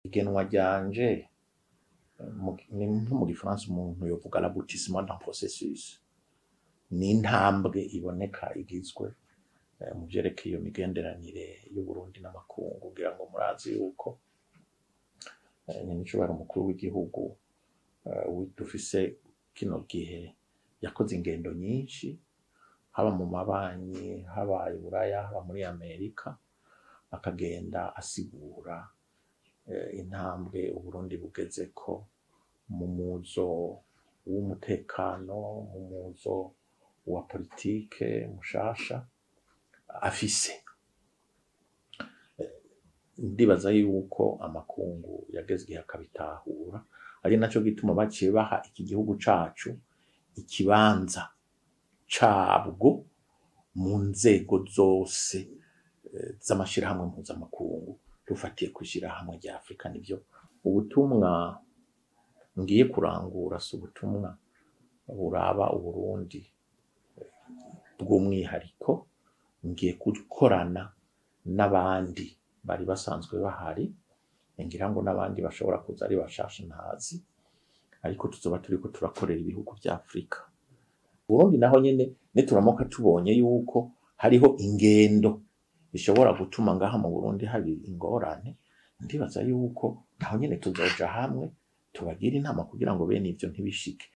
igenwa ryanje mu gifaransa umuntu yovuga l'aboutissement d'un processus, ni intambwe iboneka igizwe mu vyerekeye iyo migenderanire y'Uburundi n'amakungu. Kugira ngo murazi yuko nyamicubahiro umukuru w'igihugu dufise kino gihe yakoze ingendo nyinshi, haba mu mabanki, haba i Buraya, haba muri Amerika, akagenda asigura intambwe Uburundi bugezeko mu muzo w'umutekano, mu muzo wa politike mushasha afise. Ndibaza yuko amakungu yageze igihe akabitahura, ari naco gituma baciye baha iki gihugu cacu ikibanza cabwo mu nzego zose z'amashirahamwe mpuzamakungu, dufatiye kw'ishirahamwe rya Afrika. Nivyo ubutumwa ngiye kurangura, si ubutumwa buraba Uburundi bw'umwihariko, ngiye gukorana n'abandi bari basanzwe bahari, ngira ngo n'abandi bashobora kuza ari bashasha ntazi, ariko tuzoba turiko turakorera ibihugu vya Afrika. Burundi naho nyene nituramuka tubonye yuko hariho ingendo bishobora gutuma ngaha mu Burundi hari ingorane, ndibaza yuko naho nyene tuzoja hamwe tubagira inama kugira ngo bene ivyo ntibishike.